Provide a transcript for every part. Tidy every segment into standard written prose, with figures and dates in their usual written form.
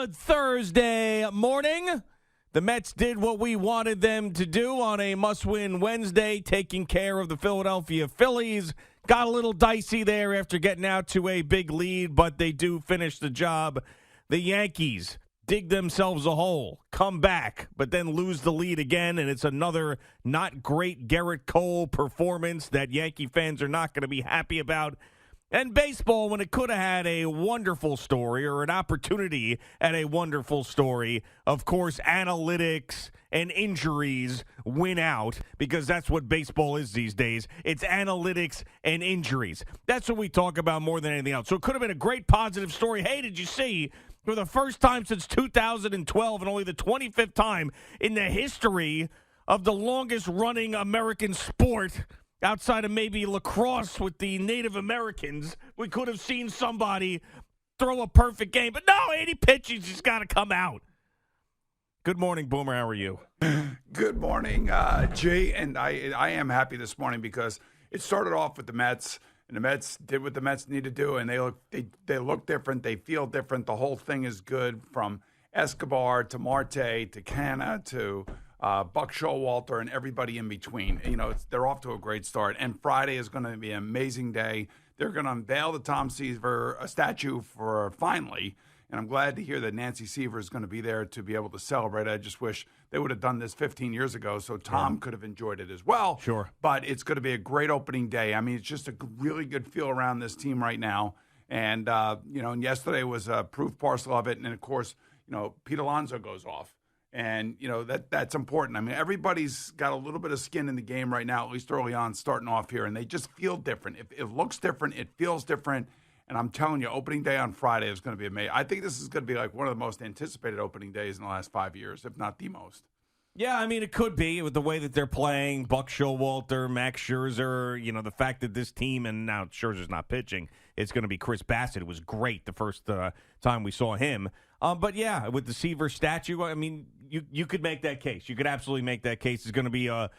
Good Thursday morning. The Mets did what we wanted them to do on a must-win Wednesday, taking care of the Philadelphia Phillies. Got a little dicey there after getting out to a big lead, but they do finish the job. The Yankees dig themselves a hole, come back, but then lose the lead again, and it's another not great Garrett Cole performance that Yankee fans are not going to be happy about. And baseball, when it could have had a wonderful story or an opportunity at a wonderful story, of course, analytics and injuries win out because that's what baseball is these days. It's analytics and injuries. That's what we talk about more than anything else. So it could have been a great positive story. Hey, did you see, for the first time since 2012 and only the 25th time in the history of the longest-running American sport, outside of maybe lacrosse with the Native Americans, we could have seen somebody throw a perfect game. But no, 80 pitches, he's got to come out. Good morning, Boomer. How are you? Good morning, G. And I am happy this morning because it started off with the Mets, and the Mets did what the Mets need to do, and they look different. They feel different. The whole thing is good, from Escobar to Marte to Canna to Buck Showalter and everybody in between. You know, they're off to a great start. And Friday is going to be an amazing day. They're going to unveil the Tom Seaver statue for finally. And I'm glad to hear that Nancy Seaver is going to be there to be able to celebrate. I just wish they would have done this 15 years ago so Tom could have enjoyed it as well. Sure. But it's going to be a great opening day. I mean, it's just a really good feel around this team right now. And, and yesterday was a proof parcel of it. And, of course, Pete Alonso goes off. And, that's important. I mean, everybody's got a little bit of skin in the game right now, at least early on, starting off here. And they just feel different. It looks different. It feels different. And I'm telling you, opening day on Friday is going to be amazing. I think this is going to be like one of the most anticipated opening days in the last 5 years, if not the most. Yeah, I mean, it could be with the way that they're playing. Buck Showalter, Max Scherzer, the fact that this team, and now Scherzer's not pitching, it's going to be Chris Bassett. It was great the first time we saw him. But, yeah, with the Seaver statue, I mean, you could make that case. You could absolutely make that case. It's going to be a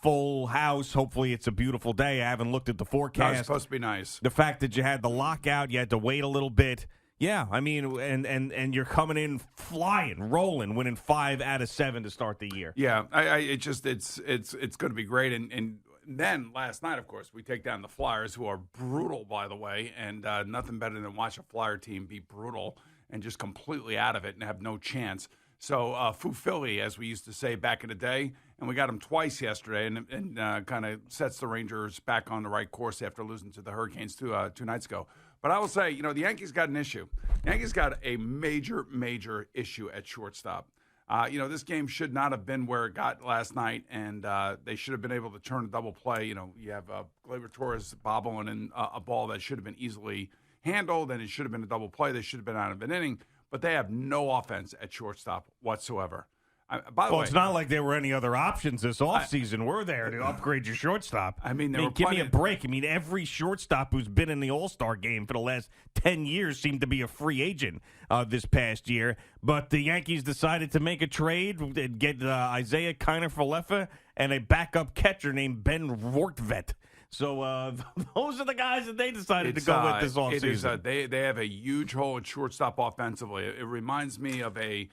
full house. Hopefully it's a beautiful day. I haven't looked at the forecast. No, it's supposed to be nice. The fact that you had the lockout, you had to wait a little bit. Yeah, I mean, and you're coming in flying, rolling, winning 5 out of 7 to start the year. Yeah, it's going to be great. And then last night, of course, we take down the Flyers, who are brutal, by the way, and nothing better than watch a Flyer team be brutal and just completely out of it and have no chance. So Foo Philly, as we used to say back in the day, and we got them twice yesterday, and kind of sets the Rangers back on the right course after losing to the Hurricanes 2 nights ago. But I will say, the Yankees got an issue. The Yankees got a major, major issue at shortstop. This game should not have been where it got last night, and they should have been able to turn a double play. You have Gleyber Torres bobbling in a ball that should have been easily handled, and it should have been a double play. They should have been out of an inning. But they have no offense at shortstop whatsoever. By the way, it's not like there were any other options this offseason, were there, to upgrade your shortstop? I mean, give me a break. I mean, every shortstop who's been in the All-Star game for the last 10 years seemed to be a free agent this past year. But the Yankees decided to make a trade and get Isaiah Kiner-Falefa and a backup catcher named Ben Rortvedt. So those are the guys that they decided to go with this offseason. They have a huge hole at shortstop offensively. It reminds me of a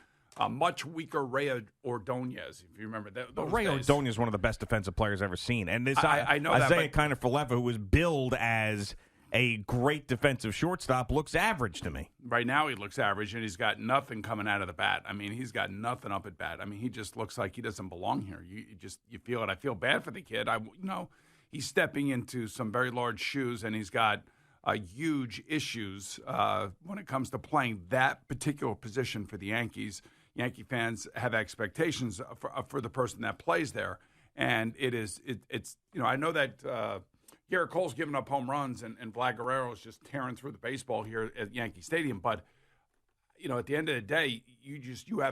much weaker Ray Ordonez, if you remember that. Ray Ordonez is one of the best defensive players I've ever seen. And this I know Isaiah Kiner-Falefa, who was billed as a great defensive shortstop, looks average to me. Right now he looks average, and he's got nothing coming out of the bat. I mean, he's got nothing up at bat. I mean, he just looks like he doesn't belong here. You feel it. I feel bad for the kid. He's stepping into some very large shoes, and he's got huge issues when it comes to playing that particular position for the Yankees. Yankee fans have expectations for the person that plays there, and it's I know that Garrett Cole's giving up home runs, and Vlad Guerrero is just tearing through the baseball here at Yankee Stadium, but at the end of the day,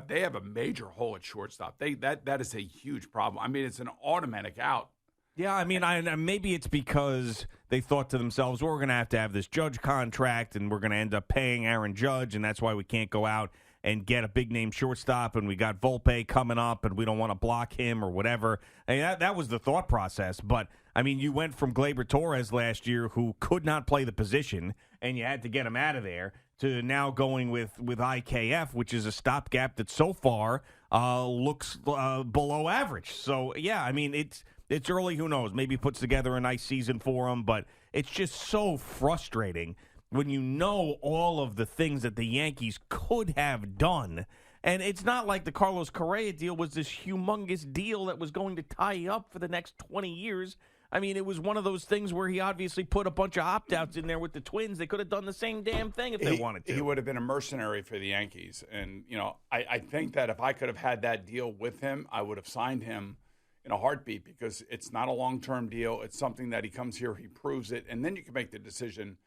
they have a major hole at shortstop. That is a huge problem. I mean, it's an automatic out. Yeah, I mean, maybe it's because they thought to themselves, well, we're going to have this Judge contract, and we're going to end up paying Aaron Judge, and that's why we can't go out and get a big-name shortstop, and we got Volpe coming up, and we don't want to block him or whatever. I mean, that was the thought process. But, I mean, you went from Gleyber Torres last year, who could not play the position, and you had to get him out of there, to now going with IKF, which is a stopgap that so far looks below average. So, yeah, I mean, it's early. Who knows? Maybe puts together a nice season for him, but it's just so frustrating when you know all of the things that the Yankees could have done. And it's not like the Carlos Correa deal was this humongous deal that was going to tie you up for the next 20 years. I mean, it was one of those things where he obviously put a bunch of opt-outs in there with the Twins. They could have done the same damn thing if they wanted to. He would have been a mercenary for the Yankees. And, I think that if I could have had that deal with him, I would have signed him in a heartbeat because it's not a long-term deal. It's something that he comes here, he proves it, and then you can make the decision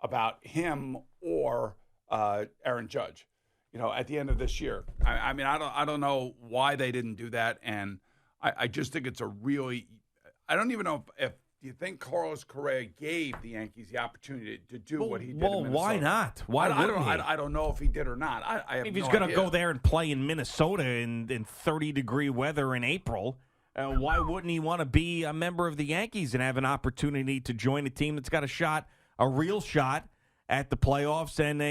about him or Aaron Judge, at the end of this year. I mean, I don't know why they didn't do that, and I just think it's a really – I don't even know if you think Carlos Correa gave the Yankees the opportunity to do what he did in Minnesota. Why not? Why wouldn't he? I don't know if he did or not. I have if he's no going to idea. go there and play in Minnesota in 30-degree weather in April, why wouldn't he want to be a member of the Yankees and have an opportunity to join a team that's got a real shot at the playoffs and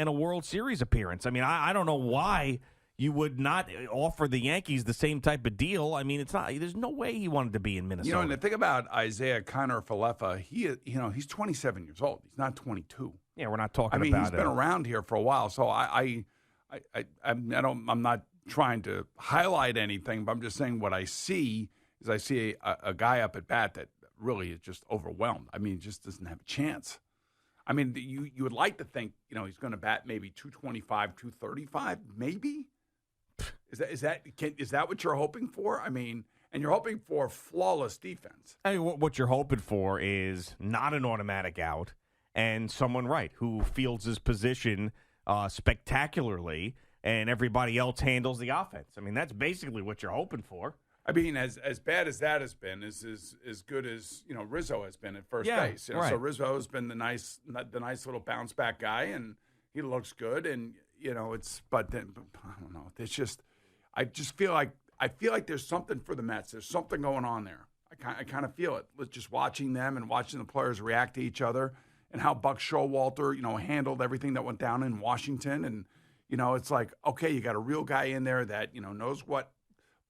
a World Series appearance? I mean, I don't know why you would not offer the Yankees the same type of deal. I mean, it's not. There's no way he wanted to be in Minnesota. And the thing about Isaiah Kiner-Falefa, he's 27 years old. He's not 22. Yeah, we're not talking about. I mean, he's been around here for a while, so I'm not trying to highlight anything, but I'm just saying what I see is I see a guy up at bat that really is just overwhelmed. I mean, he just doesn't have a chance. I mean, you would like to think he's going to bat maybe 225, 235, maybe. Is that what you're hoping for? I mean, and you're hoping for flawless defense. I mean, what you're hoping for is not an automatic out and someone who fields his position spectacularly, and everybody else handles the offense. I mean, that's basically what you're hoping for. I mean, as bad as that has been, is as good as Rizzo has been at first base. Right. So Rizzo has been the nice little bounce back guy, and he looks good. And but then I don't know. It's just I feel like there's something for the Mets. There's something going on there. I kind of feel it. With just watching them and watching the players react to each other, and how Buck Showalter handled everything that went down in Washington. And it's like, okay, you got a real guy in there that knows what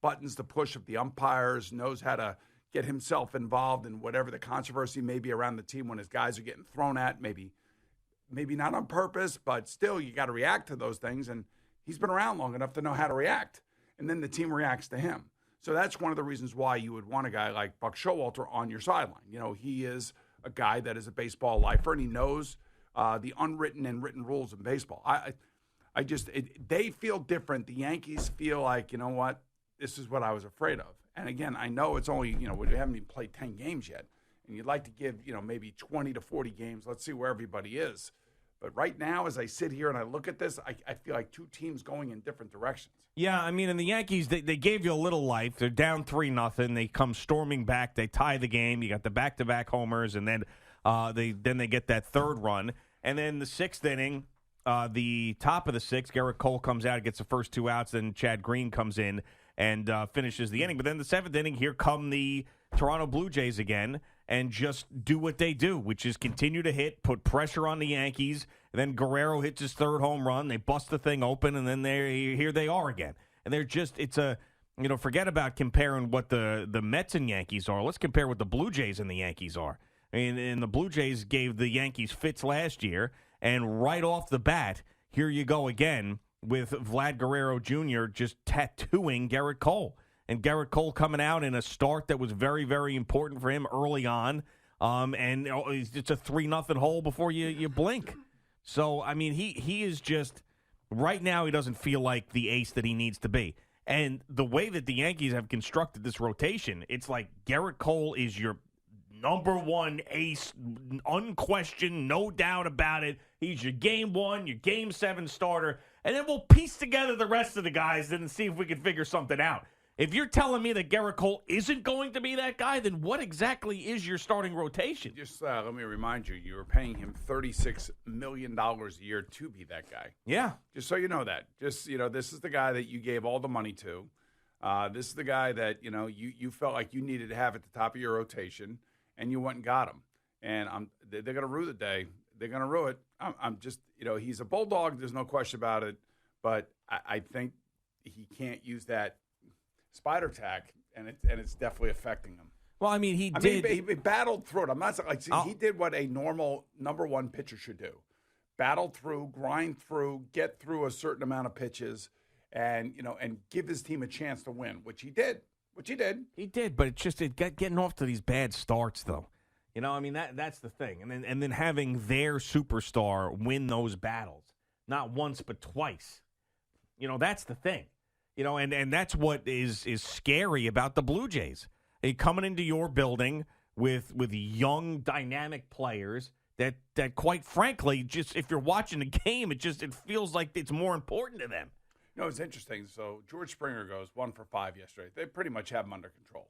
buttons to push of the umpires, knows how to get himself involved in whatever the controversy may be around the team when his guys are getting thrown at, maybe not on purpose, but still you got to react to those things. And he's been around long enough to know how to react. And then the team reacts to him. So that's one of the reasons why you would want a guy like Buck Showalter on your sideline. He is a guy that is a baseball lifer, and he knows the unwritten and written rules of baseball. They feel different. The Yankees feel like, what? This is what I was afraid of. And again, I know it's only, we haven't even played 10 games yet. And you'd like to give, maybe 20 to 40 games. Let's see where everybody is. But right now, as I sit here and I look at this, I feel like two teams going in different directions. Yeah, I mean, and the Yankees, they gave you a little life. They're down 3-0. They come storming back. They tie the game. You got the back-to-back homers, and then they get that third run. And then the sixth inning, the top of the sixth, Garrett Cole comes out, gets the first two outs. Then Chad Green comes in and finishes the inning. But then the seventh inning, here come the Toronto Blue Jays again and just do what they do, which is continue to hit, put pressure on the Yankees. And then Guerrero hits his third home run. They bust the thing open, and then here they are again. And they're just, forget about comparing what the Mets and Yankees are. Let's compare what the Blue Jays and the Yankees are. I mean, and the Blue Jays gave the Yankees fits last year, and right off the bat, here you go again with Vlad Guerrero Jr. just tattooing Garrett Cole. And Garrett Cole coming out in a start that was very, very important for him early on. And it's a 3-0 hole before you blink. So, I mean, he is just, right now he doesn't feel like the ace that he needs to be. And the way that the Yankees have constructed this rotation, it's like Garrett Cole is your number one ace, unquestioned, no doubt about it. He's your game 1, your game 7 starter. And then we'll piece together the rest of the guys and see if we can figure something out. If you're telling me that Garrett Cole isn't going to be that guy, then what exactly is your starting rotation? Just let me remind you, you were paying him $36 million a year to be that guy. Yeah. Just so you know that. Just, this is the guy that you gave all the money to. This is the guy that, you felt like you needed to have at the top of your rotation, and you went and got him. And they're going to rue the day they're going to rue it. I'm just, he's a bulldog. There's no question about it. But I think he can't use that spider tack, and it's definitely affecting him. Well, I mean, he battled through it. I'm not like he did what a normal number one pitcher should do: battle through, grind through, get through a certain amount of pitches, and give his team a chance to win, which he did. He did, but it's just getting off to these bad starts, though. I mean that's the thing, and then having their superstar win those battles, not once but twice. That's the thing. And that's what is scary about the Blue Jays. They coming into your building with young, dynamic players that quite frankly, just if you're watching the game, it feels like it's more important to them. It's interesting. So George Springer goes 1 for 5 yesterday. They pretty much have him under control.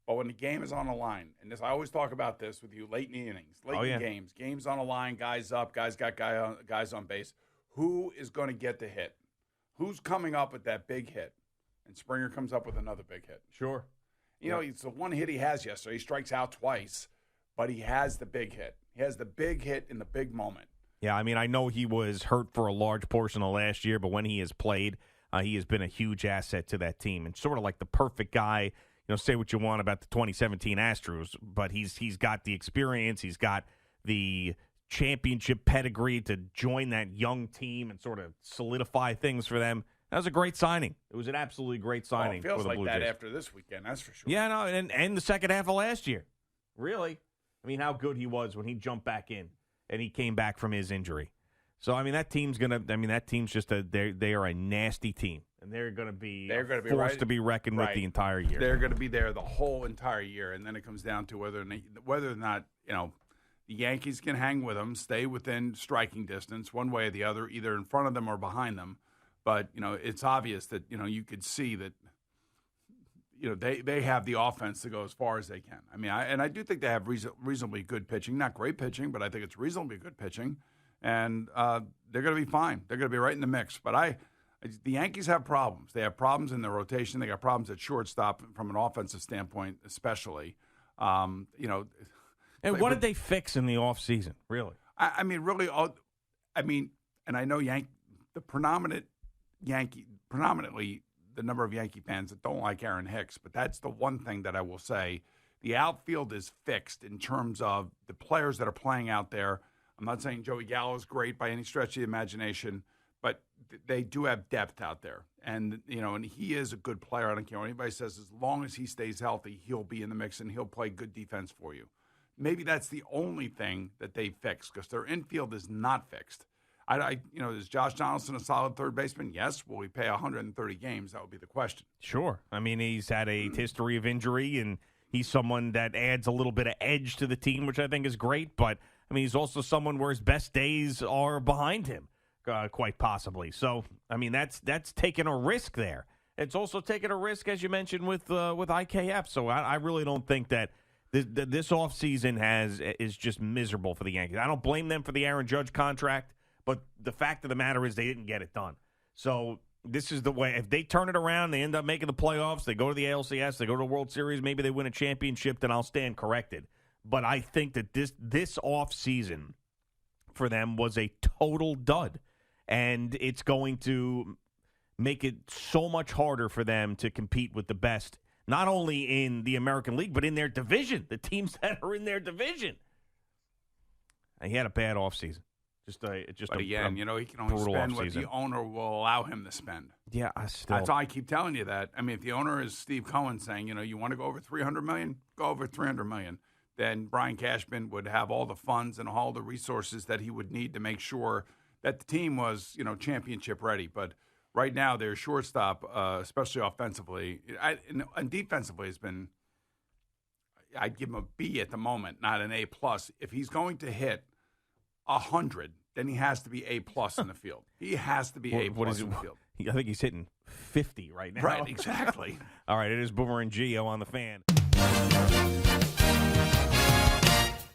But when the game is on the line, and I always talk about this with you late in the innings, late in games on the line, guys up, guys got guys on base. Who is going to get the hit? Who's coming up with that big hit? And Springer comes up with another big hit. Sure. It's the one hit he has yesterday. He strikes out twice, but he has the big hit. He has the big hit in the big moment. Yeah, I mean, I know he was hurt for a large portion of last year, but when he has played, he has been a huge asset to that team and sort of like the perfect guy. Say what you want about the 2017 Astros, but he's got the experience. He's got the championship pedigree to join that young team and sort of solidify things for them. That was a great signing. It was an absolutely great signing for the Blue Jays. Feels like that after this weekend, that's for sure. Yeah, no, and the second half of last year. Really? I mean, how good he was when he jumped back in and he came back from his injury. So, I mean, that team's just they are a nasty team. And they're going to be forced to be reckoned with the entire year. They're going to be there the whole entire year. And then it comes down to whether or not, the Yankees can hang with them, stay within striking distance one way or the other, either in front of them or behind them. But, it's obvious that, you could see that, they have the offense to go as far as they can. I mean, I do think they have reasonably good pitching. Not great pitching, but I think it's reasonably good pitching. And they're going to be fine. They're going to be right in the mix. But the Yankees have problems. They have problems in their rotation. They got problems at shortstop from an offensive standpoint, especially. And what did they fix in the offseason, really? I mean, really, and I know predominantly the number of Yankee fans that don't like Aaron Hicks, but that's the one thing that I will say. The outfield is fixed in terms of the players that are playing out there. I'm not saying Joey Gallo is great by any stretch of the imagination, but they do have depth out there. And, and he is a good player. I don't care what anybody says. As long as he stays healthy, he'll be in the mix and he'll play good defense for you. Maybe that's the only thing that they fixed because their infield is not fixed. Is Josh Donaldson a solid third baseman? Yes. Will we pay 130 games? That would be the question. Sure. I mean, he's had a history of injury, and he's someone that adds a little bit of edge to the team, which I think is great. But, I mean, he's also someone where his best days are behind him, quite possibly. So, I mean, that's taking a risk there. It's also taking a risk, as you mentioned, with IKF. So I really don't think that this offseason is just miserable for the Yankees. I don't blame them for the Aaron Judge contract. But the fact of the matter is they didn't get it done. So this is the way. If they turn it around, they end up making the playoffs, they go to the ALCS, they go to the World Series, maybe they win a championship, then I'll stand corrected. But I think that this offseason for them was a total dud. And it's going to make it so much harder for them to compete with the best, not only in the American League, but in their division, the teams that are in their division. And he had a bad offseason. But again, he can only spend what the owner will allow him to spend. Yeah, that's why I keep telling you that. I mean, if the owner is Steve Cohen saying, you want to go over $300 million, go over $300 million, then Brian Cashman would have all the funds and all the resources that he would need to make sure that the team was, championship ready. But right now, their shortstop, especially offensively, and defensively, has been. I'd give him a B at the moment, not an A+. If he's going to hit 100, then he has to be A+ in the field. He has to be A+ in the field. I think he's hitting 50 right now. Right, exactly. All right, it is Boomer and Gio on the Fan.